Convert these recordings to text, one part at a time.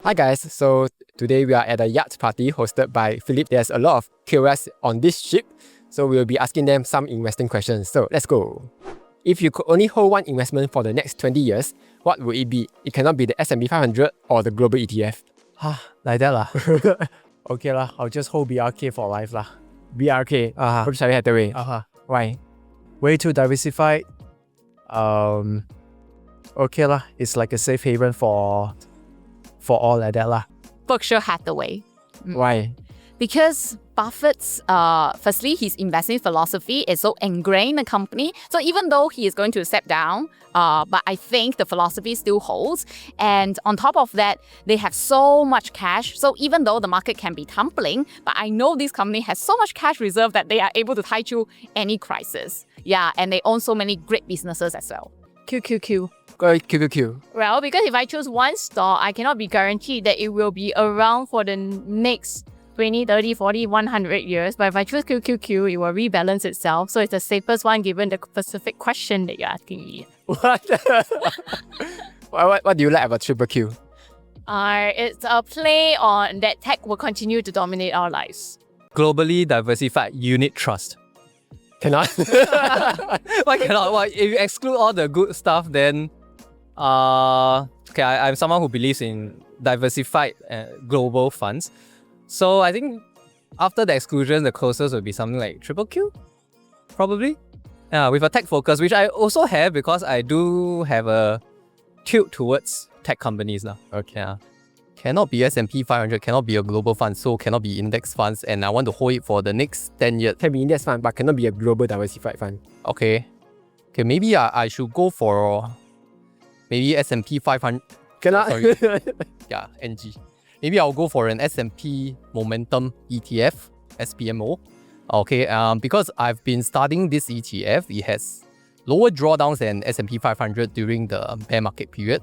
Hi guys, so today we are at a yacht party hosted by Philip. There's a lot of KOS on this ship, so we'll be asking them some investing questions. So let's go. If you could only hold one investment for the next 20 years, what would it be? It cannot be the S&P 500 or the global ETF. Like that lah. Okay lah, I'll just hold BRK for life lah. BRK, Berkshire Hathaway. Why? Way too diversified. Okay lah, it's like a safe haven for all like that lah. Berkshire Hathaway. Why? Because Buffett's, firstly, his investing philosophy is so ingrained in the company. So even though he is going to step down, but I think the philosophy still holds. And on top of that, they have so much cash. So even though the market can be tumbling, but I know this company has so much cash reserve that they are able to tide through any crisis. Yeah, and they own so many great businesses as well. QQQ. Go QQQ. Well, because if I choose one stock, I cannot be guaranteed that it will be around for the next 20, 30, 40, 100 years. But if I choose QQQ, it will rebalance itself. So it's the safest one given the specific question that you're asking me. What? What do you like about Triple Q? It's a play on that tech will continue to dominate our lives. Globally diversified unit trust. Cannot? Why cannot? Why, if you exclude all the good stuff, then okay, I'm someone who believes in diversified global funds. So I think after the exclusion, the closest would be something like Triple Q, probably. Yeah, with a tech focus, which I also have because I do have a tilt towards tech companies now. Okay. Yeah. Cannot be S&P 500, cannot be a global fund, so cannot be index funds, and I want to hold it for the next 10 years. Can be index fund, but cannot be a global diversified fund. Okay, maybe I should go for maybe S&P 500. Cannot? Sorry. Yeah, NG. Maybe I'll go for an S&P Momentum ETF, SPMO. Okay, because I've been studying this ETF, it has lower drawdowns than S&P 500 during the bear market period,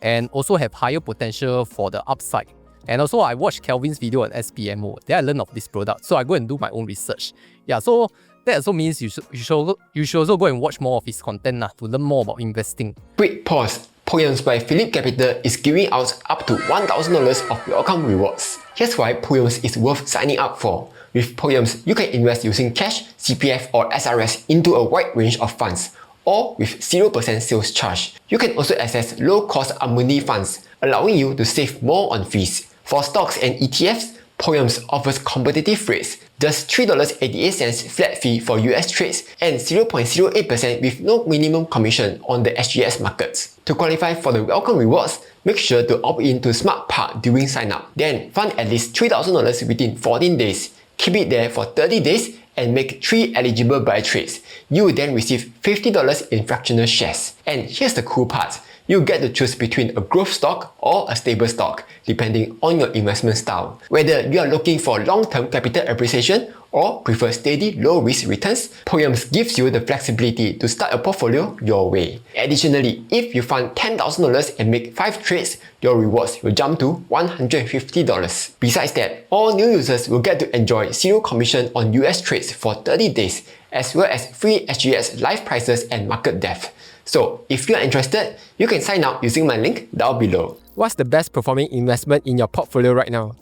and also have higher potential for the upside. And also I watched Kelvin's video on SPMO. Then I learned of this product. So I go and do my own research. Yeah, so that also means you should also go and watch more of his content to learn more about investing. Quick pause. Poems by Philip Capital is giving out up to $1,000 of welcome rewards. Here's why Poems is worth signing up for. With Poems, you can invest using cash, CPF or SRS into a wide range of funds, or with 0% sales charge. You can also access low-cost annuity funds, allowing you to save more on fees. For stocks and ETFs, Poems offers competitive rates, just $3.88 flat fee for US trades and 0.08% with no minimum commission on the SGS markets. To qualify for the welcome rewards, make sure to opt in to Smart Part during sign-up. Then fund at least $3,000 within 14 days. Keep it there for 30 days and make 3 eligible buy trades. You will then receive $50 in fractional shares. And here's the cool part. You get to choose between a growth stock or a stable stock, depending on your investment style. Whether you are looking for long-term capital appreciation or prefer steady, low-risk returns, Poems gives you the flexibility to start a portfolio your way. Additionally, if you fund $10,000 and make 5 trades, your rewards will jump to $150. Besides that, all new users will get to enjoy 0 commission on US trades for 30 days, as well as free SGS live prices and market depth. So, if you are interested, you can sign up using my link down below. What's the best performing investment in your portfolio right now?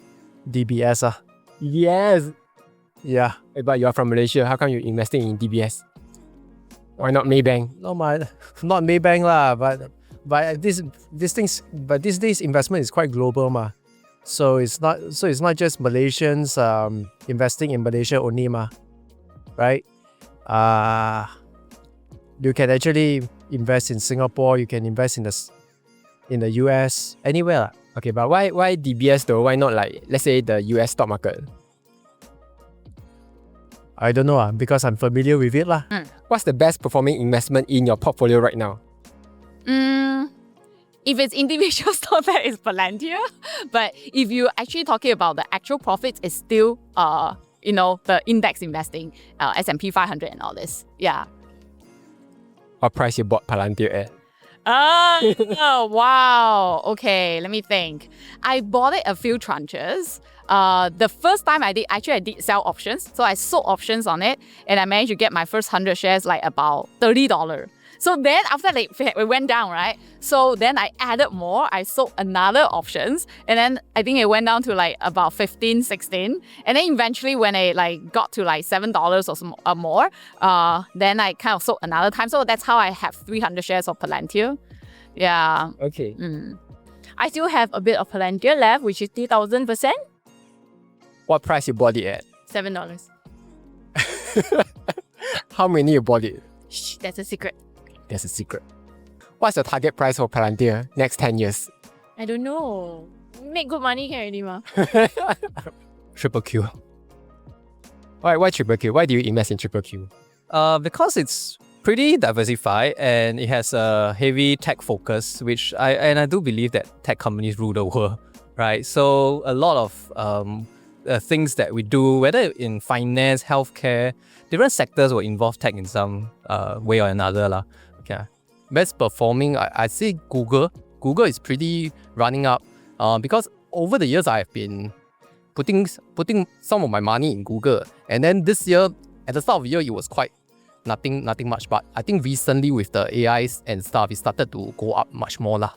DBS. Yes! Yeah. But you are from Malaysia, how come you're investing in DBS? Why not Maybank? Not Maybank lah, but these days investment is quite global ma. So it's not just Malaysians investing in Malaysia only ma. Right? You can actually invest in Singapore, you can invest in the US, anywhere. Okay, but why DBS though? Why not like, let's say the US stock market? I don't know, because I'm familiar with it lah. What's the best performing investment in your portfolio right now? If it's individual stock, that is Palantir. But if you're actually talking about the actual profits, it's still, the index investing, S&P 500 and all this. Yeah. What price you bought Palantir at? Oh, wow. Okay, let me think. I bought it a few tranches. The first time I did sell options. So I sold options on it and I managed to get my first 100 shares like about $30. So then after it went down, right? So then I added more. I sold another options. And then I think it went down to like about 15, 16. And then eventually when it like got to like $7 or some more, then I kind of sold another time. So that's how I have 300 shares of Palantir. Yeah. Okay. I still have a bit of Palantir left, which is 3,000%. What price you bought it at? $7. How many you bought it? Shh, that's a secret. There's a secret. What's the target price for Palantir next 10 years? I don't know. Make good money can already, ma. Triple Q. Why triple Q? Why do you invest in triple Q? Because it's pretty diversified and it has a heavy tech focus, which I do believe that tech companies rule the world, right? So a lot of things that we do, whether in finance, healthcare, different sectors will involve tech in some way or another lah. Yeah. Best performing, I say Google. Google is pretty running up because over the years I've been putting some of my money in Google, and then this year at the start of the year it was quite nothing much, but I think recently with the AIs and stuff it started to go up much more lah.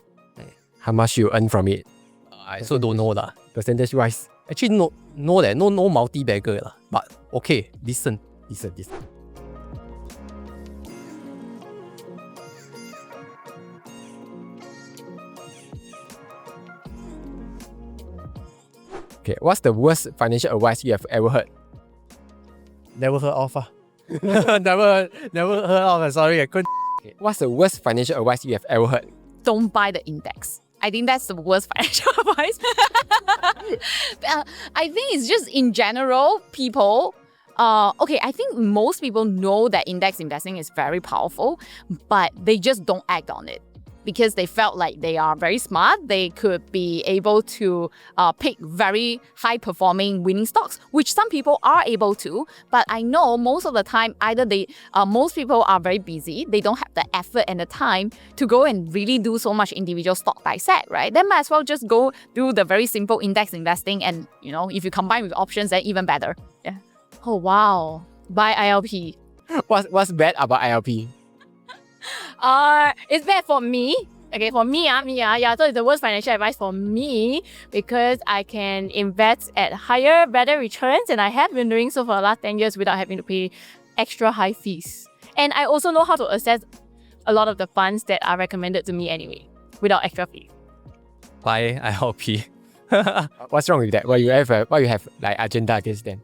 How much you earn from it? I also don't know lah. Percentage wise? Actually no multi-bagger lah, but okay, decent. Okay, what's the worst financial advice you have ever heard? Never heard of. never heard of. Sorry, I couldn't. Okay, what's the worst financial advice you have ever heard? Don't buy the index. I think that's the worst financial advice. I think it's just in general, people. Okay, I think most people know that index investing is very powerful, but they just don't act on it because they felt like they are very smart. They could be able to pick very high-performing winning stocks, which some people are able to. But I know most of the time, either most people are very busy, they don't have the effort and the time to go and really do so much individual stock dissect, right? Then might as well just go do the very simple index investing, and if you combine with options, then even better. Yeah. Oh, wow. Buy ILP. What's bad about ILP? It's bad for me. Okay, for me, yeah. So it's the worst financial advice for me because I can invest at higher, better returns, and I have been doing so for the last 10 years without having to pay extra high fees. And I also know how to assess a lot of the funds that are recommended to me anyway, without extra fees. Buy ILP. What's wrong with that? Why you have like agenda against them?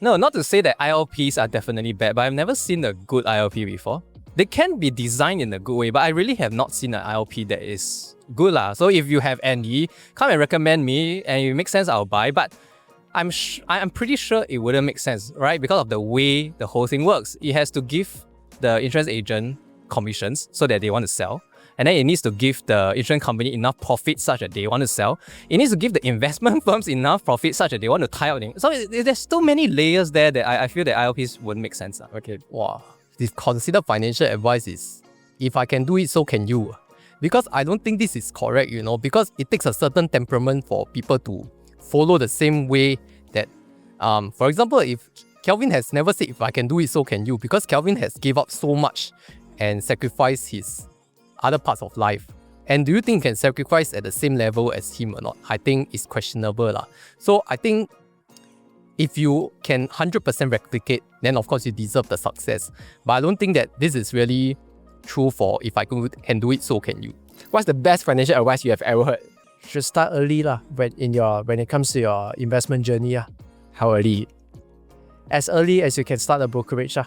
No, not to say that ILPs are definitely bad, but I've never seen a good ILP before. They can be designed in a good way, but I really have not seen an ILP that is good lah. So if you have any, come and recommend me, and if it makes sense, I'll buy. But I'm pretty sure it wouldn't make sense, right? Because of the way the whole thing works. It has to give the insurance agent commissions so that they want to sell. And then it needs to give the insurance company enough profit such that they want to sell. It needs to give the investment firms enough profit such that they want to tie out. So there's so many layers there that I feel that ILPs wouldn't make sense. Okay. Wow. If considered financial advice is, if I can do it, so can you. Because I don't think this is correct, because it takes a certain temperament for people to follow the same way that, for example, if Kelvin has never said, if I can do it, so can you, because Kelvin has gave up so much and sacrificed his other parts of life. And do you think he can sacrifice at the same level as him or not? I think it's questionable lah. So I think if you can 100% replicate, then of course you deserve the success. But I don't think that this is really true for if I can do it, so can you. What's the best financial advice you have ever heard? You should start early lah. When it comes to your investment journey. How early? As early as you can start a brokerage.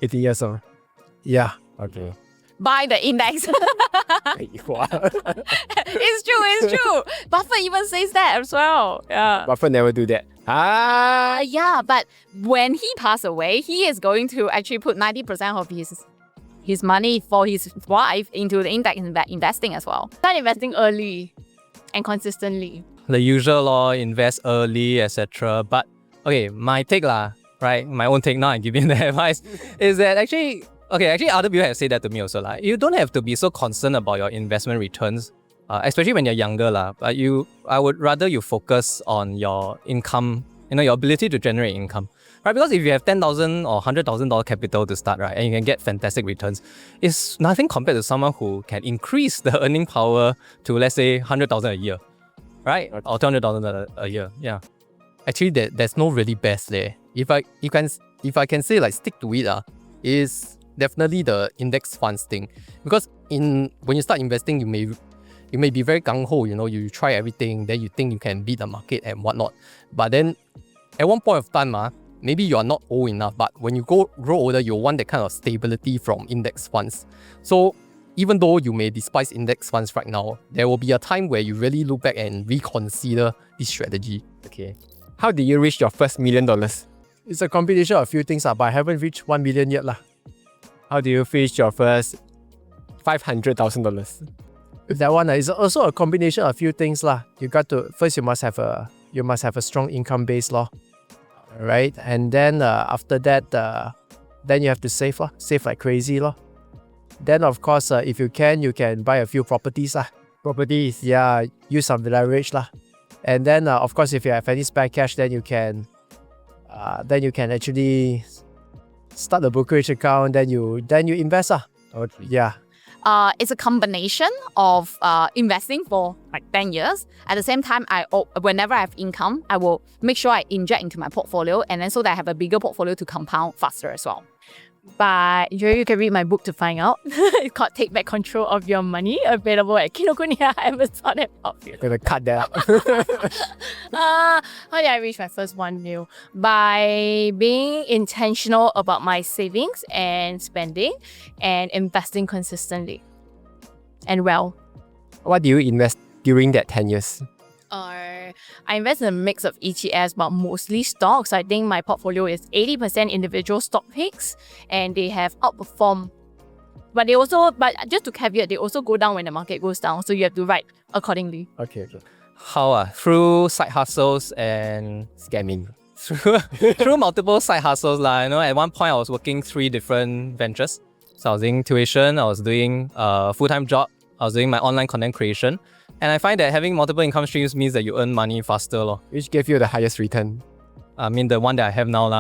18 years old. Yeah. Okay. Buy the index. It's true. Buffett even says that as well. Yeah. Buffett never do that. Yeah, but when he passed away, he is going to actually put 90% of his money for his wife into the index investing as well. Start investing early and consistently. The usual law, invest early, etc. But okay, my take lah, right? My own take now, I'm giving the advice, is that actually other people have said that to me also. Like, you don't have to be so concerned about your investment returns, especially when you're younger. But I would rather you focus on your income, your ability to generate income. right? Because if you have $10,000 or $100,000 capital to start, right, and you can get fantastic returns, it's nothing compared to someone who can increase the earning power to, let's say, $100,000 a year, right? Or $200,000 a year. Yeah. Actually, there's no really best there. If I can say like stick to it, is definitely the index funds thing. Because when you start investing, you may be very gung-ho, you try everything, then you think you can beat the market and whatnot. But then at one point of time, maybe you are not old enough, but when you grow older, you want that kind of stability from index funds. So even though you may despise index funds right now, there will be a time where you really look back and reconsider this strategy. Okay. How did you reach your first $1 million? It's a combination of a few things, but I haven't reached 1 million yet. How do you reach your first $500,000? That one is also a combination of a few things. First you must have a strong income base, right? And then after that, then you have to save like crazy. Then of course, if you can buy a few properties. Properties, yeah, use some leverage. And then of course, if you have any spare cash, then you can actually start a brokerage account. Then you invest. Yeah. It's a combination of investing for like 10 years. At the same time, whenever I have income, I will make sure I inject into my portfolio, and then so that I have a bigger portfolio to compound faster as well. But you can read my book to find out. It's called Take Back Control of Your Money, available at Kinokuniya, Amazon, and Popular. I'm gonna cut that out. How did I reach my first 1 mil? By being intentional about my savings and spending and investing consistently. And well. What do you invest during that 10 years? I invest in a mix of ETFs, but mostly stocks. I think my portfolio is 80% individual stock picks, and they have outperformed. But just to caveat, they also go down when the market goes down, so you have to write accordingly. Okay. How? Through side hustles and Scamming. through multiple side hustles. At one point, I was working 3 different ventures. So I was doing tuition, I was doing a full-time job, I was doing my online content creation. And I find that having multiple income streams means that you earn money faster. Which gave you the highest return? I mean, the one that I have now.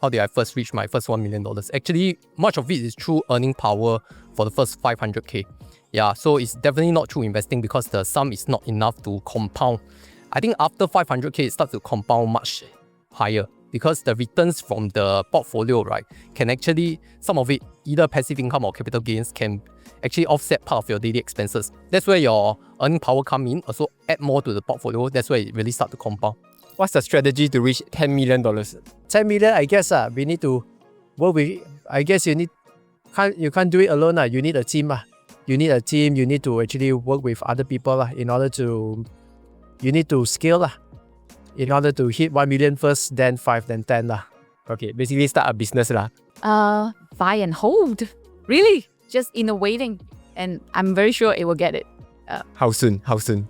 How did I first reach my first $1 million? Actually, much of it is through earning power for the first 500K. Yeah, so it's definitely not through investing because the sum is not enough to compound. I think after 500K, it starts to compound much higher because the returns from the portfolio, right, can actually, some of it, either passive income or capital gains, can actually offset part of your daily expenses. That's where your earning power come in, also add more to the portfolio. That's where it really starts to compound. What's the strategy to reach $10 million? 10 million, I guess we need to work with, I guess you can't do it alone. You need a team. You need a team, you need to actually work with other people in order to, you need to scale in order to hit 1 million first, then 5, then 10 Okay, basically start a business Buy and hold. Really? Just in the waiting. And I'm very sure it will get it. How soon? How soon?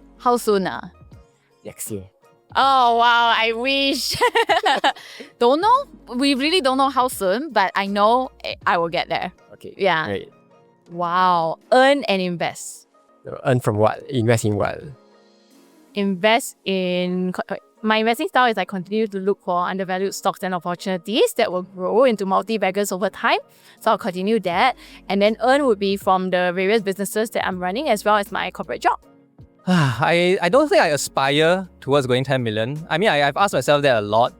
Next year. Oh, wow. I wish. Don't know. We really don't know how soon, but I know I will get there. Okay. Yeah. Great. Wow. Earn and invest. Earn from what? Invest in what? Invest in... My investing style is I continue to look for undervalued stocks and opportunities that will grow into multi-baggers over time. So I'll continue that. And then earn would be from the various businesses that I'm running as well as my corporate job. I don't think I aspire towards going 10 million. I mean, I've asked myself that a lot.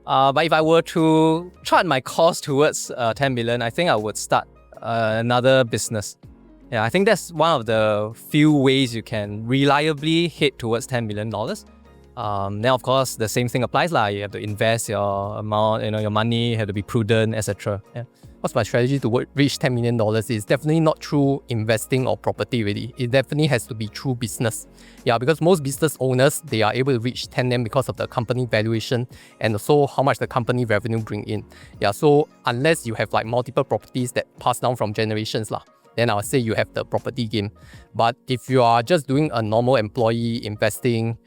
But if I were to chart my course towards 10 million, I think I would start another business. Yeah, I think that's one of the few ways you can reliably hit towards $10 million. Then of course the same thing applies You have to invest your amount, your money, you have to be prudent, etc. Yeah. What's my strategy to reach $10 million? It's definitely not through investing or property really. It definitely has to be through business. Yeah, because most business owners, they are able to reach 10M because of the company valuation and also how much the company revenue bring in. Yeah, so unless you have like multiple properties that pass down from generations then I would say you have the property game. But if you are just doing a normal employee investing,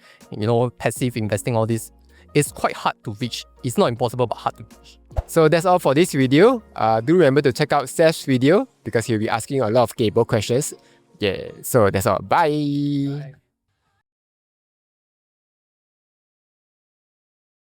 passive investing, all this, it's quite hard to reach. It's not impossible, but hard to reach. So that's all for this video. Do remember to check out Seth's video because he'll be asking a lot of cable questions. Yeah, so that's all. Bye.